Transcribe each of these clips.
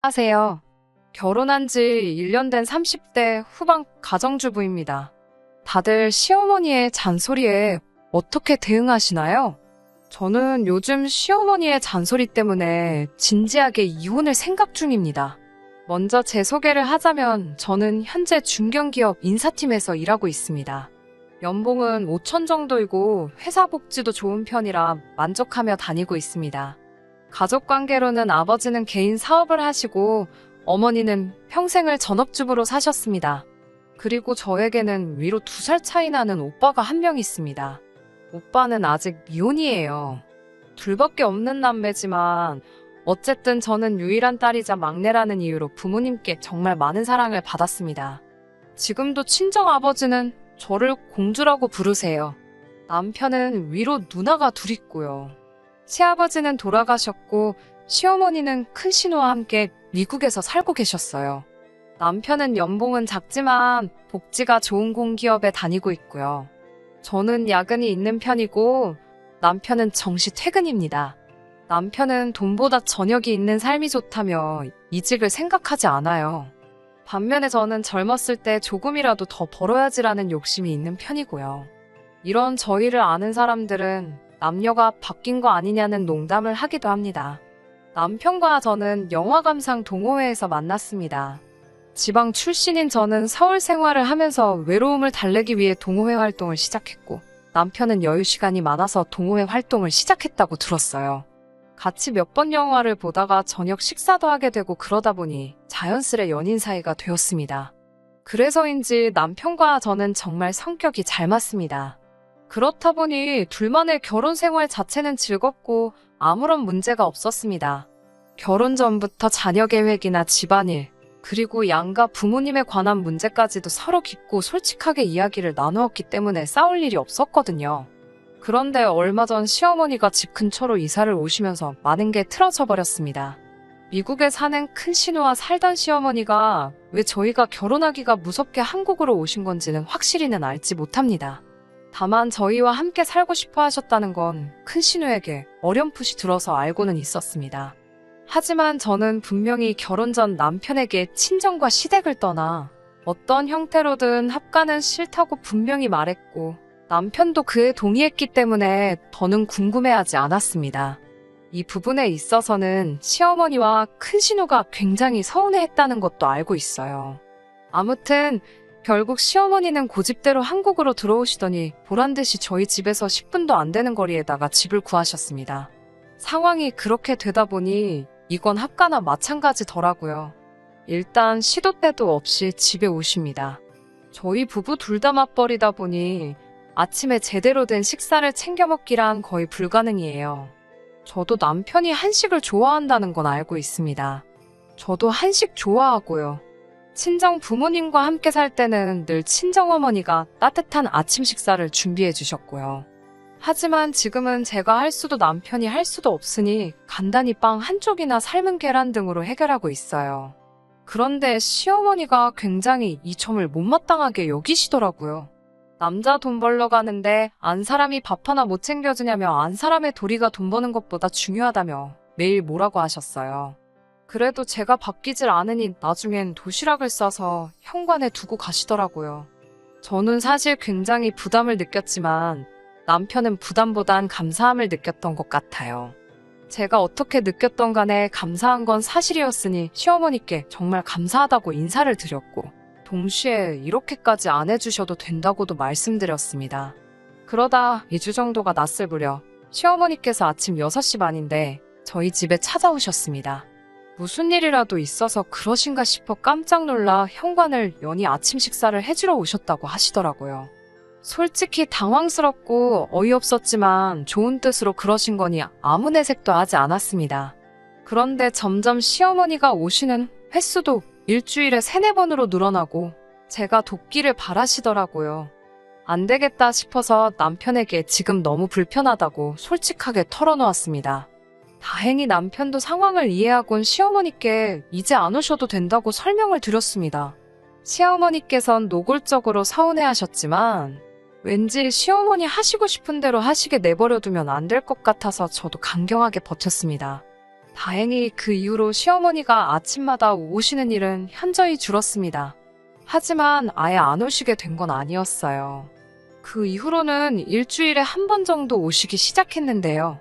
하세요. 결혼한 지 1년 된 30대 후반 가정주부입니다. 다들 시어머니의 잔소리에 어떻게 대응하시나요? 저는 요즘 시어머니의 잔소리 때문에 진지하게 이혼을 생각 중입니다. 먼저 제 소개를 하자면 저는 현재 중견기업 인사팀에서 일하고 있습니다. 연봉은 5천 정도이고 회사 복지도 좋은 편이라 만족하며 다니고 있습니다. 가족 관계로는 아버지는 개인 사업을 하시고 어머니는 평생을 전업주부로 사셨습니다. 그리고 저에게는 위로 2살 차이 나는 오빠가 한 명 있습니다. 오빠는 아직 미혼이에요. 둘밖에 없는 남매지만 어쨌든 저는 유일한 딸이자 막내라는 이유로 부모님께 정말 많은 사랑을 받았습니다. 지금도 친정아버지는 저를 공주라고 부르세요. 남편은 위로 누나가 둘 있고요. 시아버지는 돌아가셨고 시어머니는 큰 신우와 함께 미국에서 살고 계셨어요. 남편은 연봉은 작지만 복지가 좋은 공기업에 다니고 있고요. 저는 야근이 있는 편이고 남편은 정시 퇴근입니다. 남편은 돈보다 저녁이 있는 삶이 좋다며 이직을 생각하지 않아요. 반면에 저는 젊었을 때 조금이라도 더 벌어야지라는 욕심이 있는 편이고요. 이런 저희를 아는 사람들은 남녀가 바뀐 거 아니냐는 농담을 하기도 합니다. 남편과 저는 영화 감상 동호회에서 만났습니다. 지방 출신인 저는 서울 생활을 하면서 외로움을 달래기 위해 동호회 활동을 시작했고 남편은 여유 시간이 많아서 동호회 활동을 시작했다고 들었어요. 같이 몇 번 영화를 보다가 저녁 식사도 하게 되고 그러다 보니 자연스레 연인 사이가 되었습니다. 그래서인지 남편과 저는 정말 성격이 잘 맞습니다. 그렇다 보니 둘만의 결혼 생활 자체는 즐겁고 아무런 문제가 없었습니다. 결혼 전부터 자녀 계획이나 집안일, 그리고 양가 부모님에 관한 문제까지도 서로 깊고 솔직하게 이야기를 나누었기 때문에 싸울 일이 없었거든요. 그런데 얼마 전 시어머니가 집 근처로 이사를 오시면서 많은 게 틀어져 버렸습니다. 미국에 사는 큰 신우와 살던 시어머니가 왜 저희가 결혼하기가 무섭게 한국으로 오신 건지는 확실히는 알지 못합니다. 다만 저희와 함께 살고 싶어 하셨다는 건 큰 신우에게 어렴풋이 들어서 알고는 있었습니다. 하지만 저는 분명히 결혼 전 남편에게 친정과 시댁을 떠나 어떤 형태로든 합가는 싫다고 분명히 말했고 남편도 그에 동의했기 때문에 더는 궁금해하지 않았습니다. 이 부분에 있어서는 시어머니와 큰 신우가 굉장히 서운해했다는 것도 알고 있어요. 아무튼 결국 시어머니는 고집대로 한국으로 들어오시더니 보란듯이 저희 집에서 10분도 안 되는 거리에다가 집을 구하셨습니다. 상황이 그렇게 되다 보니 이건 합가나 마찬가지더라고요. 일단 시도 때도 없이 집에 오십니다. 저희 부부 둘 다 맞벌이다 보니 아침에 제대로 된 식사를 챙겨 먹기란 거의 불가능이에요. 저도 남편이 한식을 좋아한다는 건 알고 있습니다. 저도 한식 좋아하고요. 친정 부모님과 함께 살 때는 늘 친정어머니가 따뜻한 아침 식사를 준비해 주셨고요. 하지만 지금은 제가 할 수도 남편이 할 수도 없으니 간단히 빵 한 쪽이나 삶은 계란 등으로 해결하고 있어요. 그런데 시어머니가 굉장히 이 점을 못마땅하게 여기시더라고요. 남자 돈 벌러 가는데 안 사람이 밥 하나 못 챙겨주냐며 안 사람의 도리가 돈 버는 것보다 중요하다며 매일 뭐라고 하셨어요. 그래도 제가 바뀌질 않으니 나중엔 도시락을 싸서 현관에 두고 가시더라고요. 저는 사실 굉장히 부담을 느꼈지만 남편은 부담보단 감사함을 느꼈던 것 같아요. 제가 어떻게 느꼈던 간에 감사한 건 사실이었으니 시어머니께 정말 감사하다고 인사를 드렸고 동시에 이렇게까지 안 해주셔도 된다고도 말씀드렸습니다. 그러다 2주 정도가 났을 무렵 시어머니께서 아침 6시 반인데 저희 집에 찾아오셨습니다. 무슨 일이라도 있어서 그러신가 싶어 깜짝 놀라 현관을 여니 아침 식사를 해주러 오셨다고 하시더라고요. 솔직히 당황스럽고 어이없었지만 좋은 뜻으로 그러신 거니 아무 내색도 하지 않았습니다. 그런데 점점 시어머니가 오시는 횟수도 일주일에 3-4번으로 늘어나고 제가 돕기를 바라시더라고요. 안 되겠다 싶어서 남편에게 지금 너무 불편하다고 솔직하게 털어놓았습니다. 다행히 남편도 상황을 이해하곤 시어머니께 이제 안 오셔도 된다고 설명을 드렸습니다. 시어머니께선 노골적으로 서운해하셨지만 왠지 시어머니 하시고 싶은 대로 하시게 내버려두면 안 될 것 같아서 저도 강경하게 버텼습니다. 다행히 그 이후로 시어머니가 아침마다 오시는 일은 현저히 줄었습니다. 하지만 아예 안 오시게 된 건 아니었어요. 그 이후로는 일주일에 한 번 정도 오시기 시작했는데요.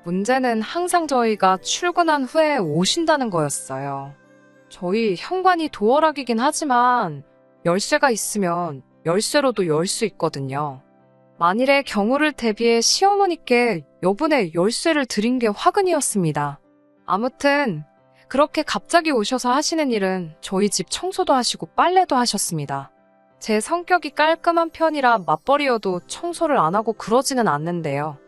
문제는 항상 저희가 출근한 후에 오신다는 거였어요. 저희 현관이 도어락이긴 하지만 열쇠가 있으면 열쇠로도 열 수 있거든요. 만일의 경우를 대비해 시어머니께 여분의 열쇠를 드린 게 화근이었습니다. 아무튼 그렇게 갑자기 오셔서 하시는 일은 저희 집 청소도 하시고 빨래도 하셨습니다. 제 성격이 깔끔한 편이라 맞벌이여도 청소를 안 하고 그러지는 않는데요.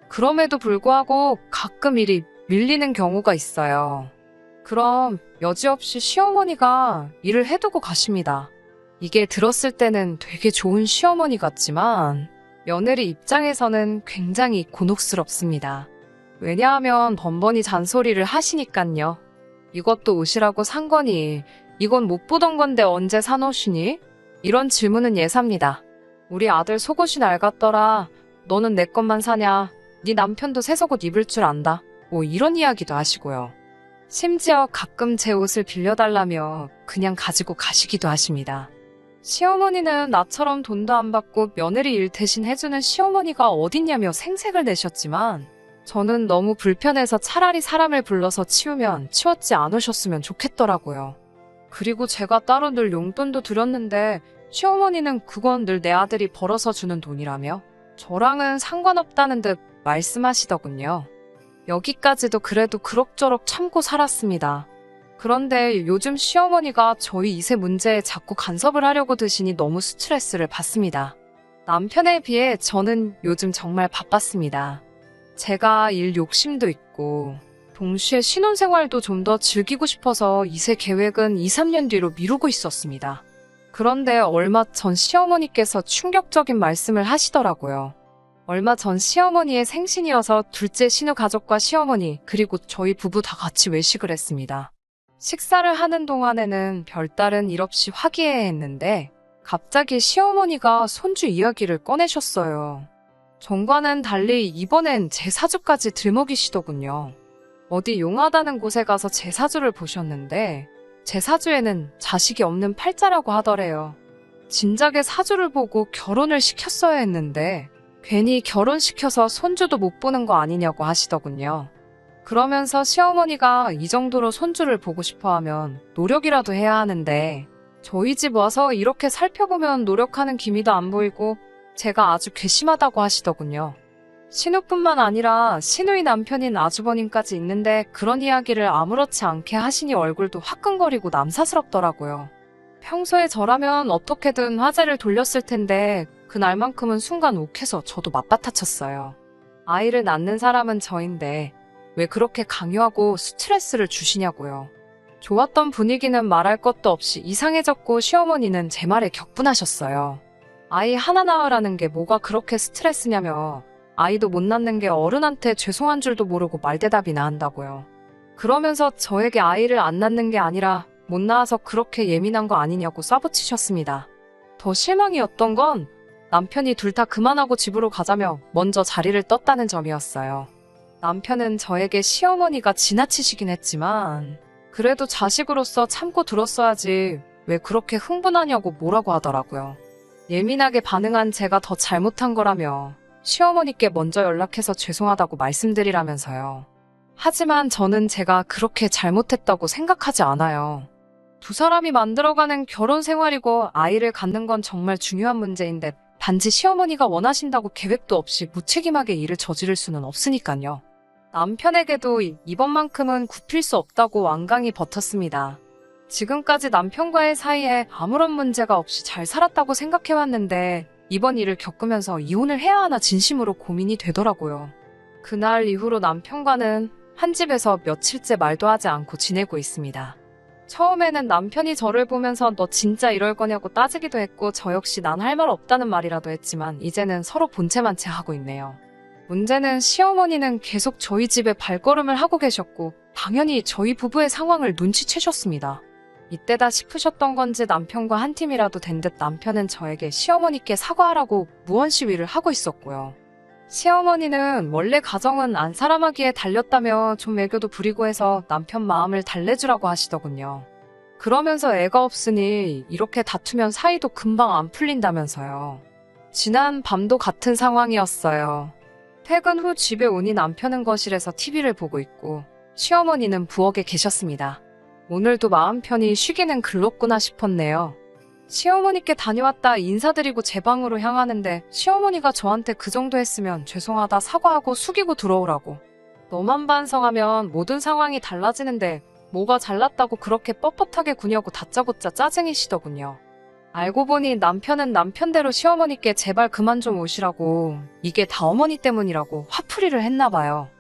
그럼에도 불구하고 가끔 일이 밀리는 경우가 있어요. 그럼 여지없이 시어머니가 일을 해두고 가십니다. 이게 들었을 때는 되게 좋은 시어머니 같지만 며느리 입장에서는 굉장히 곤혹스럽습니다. 왜냐하면 번번이 잔소리를 하시니깐요. 이것도 옷이라고 산 거니? 이건 못 보던 건데 언제 사놓으시니? 이런 질문은 예사입니다. 우리 아들 속옷이 낡았더라. 너는 내 것만 사냐? 네 남편도 새 속옷 입을 줄 안다. 뭐 이런 이야기도 하시고요. 심지어 가끔 제 옷을 빌려달라며 그냥 가지고 가시기도 하십니다. 시어머니는 나처럼 돈도 안 받고 며느리 일 대신 해주는 시어머니가 어딨냐며 생색을 내셨지만 저는 너무 불편해서 차라리 사람을 불러서 치우면 치웠지 않으셨으면 좋겠더라고요. 그리고 제가 따로 늘 용돈도 드렸는데 시어머니는 그건 늘 내 아들이 벌어서 주는 돈이라며 저랑은 상관없다는 듯 말씀하시더군요. 여기까지도 그래도 그럭저럭 참고 살았습니다. 그런데 요즘 시어머니가 저희 2세 문제에 자꾸 간섭을 하려고 드시니 너무 스트레스를 받습니다. 남편에 비해 저는 요즘 정말 바빴습니다. 제가 일 욕심도 있고 동시에 신혼생활도 좀 더 즐기고 싶어서 2세 계획은 2, 3년 뒤로 미루고 있었습니다. 그런데 얼마 전 시어머니께서 충격적인 말씀을 하시더라고요. 얼마 전 시어머니의 생신이어서 둘째 신우 가족과 시어머니 그리고 저희 부부 다 같이 외식을 했습니다. 식사를 하는 동안에는 별다른 일 없이 화기애애했는데 갑자기 시어머니가 손주 이야기를 꺼내셨어요. 전과는 달리 이번엔 제 사주까지 들먹이시더군요. 어디 용하다는 곳에 가서 제 사주를 보셨는데 제 사주에는 자식이 없는 팔자라고 하더래요. 진작에 사주를 보고 결혼을 시켰어야 했는데 괜히 결혼시켜서 손주도 못 보는 거 아니냐고 하시더군요. 그러면서 시어머니가 이 정도로 손주를 보고 싶어하면 노력이라도 해야 하는데 저희 집 와서 이렇게 살펴보면 노력하는 기미도 안 보이고 제가 아주 괘씸하다고 하시더군요. 신우뿐만 아니라 신우의 남편인 아주버님까지 있는데 그런 이야기를 아무렇지 않게 하시니 얼굴도 화끈거리고 남사스럽더라고요. 평소에 저라면 어떻게든 화제를 돌렸을 텐데 그날만큼은 순간 욱해서 저도 맞받아쳤어요. 아이를 낳는 사람은 저인데 왜 그렇게 강요하고 스트레스를 주시냐고요. 좋았던 분위기는 말할 것도 없이 이상해졌고 시어머니는 제 말에 격분하셨어요. 아이 하나 낳으라는 게 뭐가 그렇게 스트레스냐며 아이도 못 낳는 게 어른한테 죄송한 줄도 모르고 말대답이나 한다고요. 그러면서 저에게 아이를 안 낳는 게 아니라 못 낳아서 그렇게 예민한 거 아니냐고 쏴붙이셨습니다. 더 실망이었던 건 남편이 둘 다 그만하고 집으로 가자며 먼저 자리를 떴다는 점이었어요. 남편은 저에게 시어머니가 지나치시긴 했지만 그래도 자식으로서 참고 들었어야지 왜 그렇게 흥분하냐고 뭐라고 하더라고요. 예민하게 반응한 제가 더 잘못한 거라며 시어머니께 먼저 연락해서 죄송하다고 말씀드리라면서요. 하지만 저는 제가 그렇게 잘못했다고 생각하지 않아요. 두 사람이 만들어가는 결혼 생활이고 아이를 갖는 건 정말 중요한 문제인데 단지 시어머니가 원하신다고 계획도 없이 무책임하게 일을 저지를 수는 없으니까요. 남편에게도 이번만큼은 굽힐 수 없다고 완강히 버텼습니다. 지금까지 남편과의 사이에 아무런 문제가 없이 잘 살았다고 생각해왔는데 이번 일을 겪으면서 이혼을 해야 하나 진심으로 고민이 되더라고요. 그날 이후로 남편과는 한 집에서 며칠째 말도 하지 않고 지내고 있습니다. 처음에는 남편이 저를 보면서 너 진짜 이럴 거냐고 따지기도 했고 저 역시 난 할 말 없다는 말이라도 했지만 이제는 서로 본체만 채 하고 있네요. 문제는 시어머니는 계속 저희 집에 발걸음을 하고 계셨고 당연히 저희 부부의 상황을 눈치채셨습니다. 이때다 싶으셨던 건지 남편과 한 팀이라도 된 듯 남편은 저에게 시어머니께 사과하라고 무언 시위를 하고 있었고요. 시어머니는 원래 가정은 안 사람하기에 달렸다며 좀 애교도 부리고 해서 남편 마음을 달래주라고 하시더군요. 그러면서 애가 없으니 이렇게 다투면 사이도 금방 안 풀린다면서요. 지난 밤도 같은 상황이었어요. 퇴근 후 집에 오니 남편은 거실에서 TV를 보고 있고 시어머니는 부엌에 계셨습니다. 오늘도 마음 편히 쉬기는 글렀구나 싶었네요. 시어머니께 다녀왔다 인사드리고 제 방으로 향하는데 시어머니가 저한테 그 정도 했으면 죄송하다 사과하고 숙이고 들어오라고. 너만 반성하면 모든 상황이 달라지는데 뭐가 잘났다고 그렇게 뻣뻣하게 구냐고 다짜고짜 짜증이시더군요. 알고 보니 남편은 남편대로 시어머니께 제발 그만 좀 오시라고, 이게 다 어머니 때문이라고 화풀이를 했나 봐요.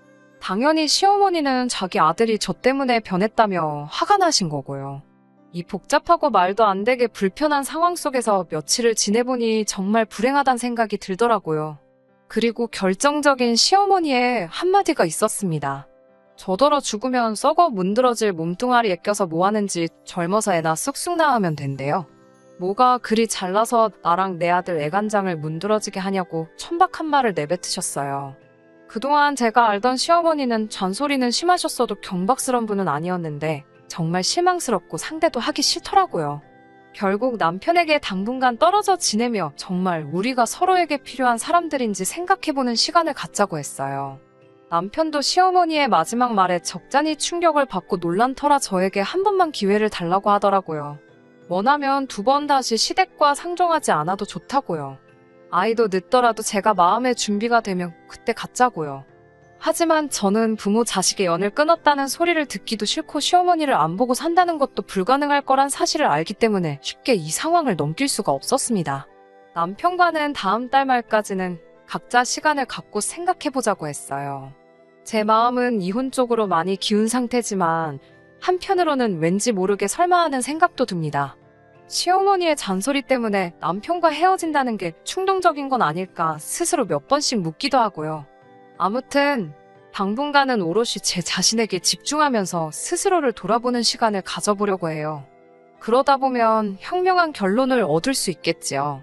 당연히 시어머니는 자기 아들이 저 때문에 변했다며 화가 나신 거고요. 이 복잡하고 말도 안 되게 불편한 상황 속에서 며칠을 지내보니 정말 불행하단 생각이 들더라고요. 그리고 결정적인 시어머니의 한마디가 있었습니다. 저더러 죽으면 썩어 문드러질 몸뚱아리에 껴서 뭐하는지 젊어서 애나 쑥쑥 낳으면 된대요. 뭐가 그리 잘나서 나랑 내 아들 애간장을 문드러지게 하냐고 천박한 말을 내뱉으셨어요. 그동안 제가 알던 시어머니는 잔소리는 심하셨어도 경박스런 분은 아니었는데 정말 실망스럽고 상대도 하기 싫더라고요. 결국 남편에게 당분간 떨어져 지내며 정말 우리가 서로에게 필요한 사람들인지 생각해보는 시간을 갖자고 했어요. 남편도 시어머니의 마지막 말에 적잖이 충격을 받고 놀란 터라 저에게 한 번만 기회를 달라고 하더라고요. 원하면 2번 다시 시댁과 상종하지 않아도 좋다고요. 아이도 늦더라도 제가 마음의 준비가 되면 그때 갖자고요. 하지만 저는 부모 자식의 연을 끊었다는 소리를 듣기도 싫고 시어머니를 안 보고 산다는 것도 불가능할 거란 사실을 알기 때문에 쉽게 이 상황을 넘길 수가 없었습니다. 남편과는 다음 달 말까지는 각자 시간을 갖고 생각해보자고 했어요. 제 마음은 이혼 쪽으로 많이 기운 상태지만 한편으로는 왠지 모르게 설마 하는 생각도 듭니다. 시어머니의 잔소리 때문에 남편과 헤어진다는 게 충동적인 건 아닐까 스스로 몇 번씩 묻기도 하고요. 아무튼 당분간은 오롯이 제 자신에게 집중하면서 스스로를 돌아보는 시간을 가져보려고 해요. 그러다 보면 현명한 결론을 얻을 수 있겠지요.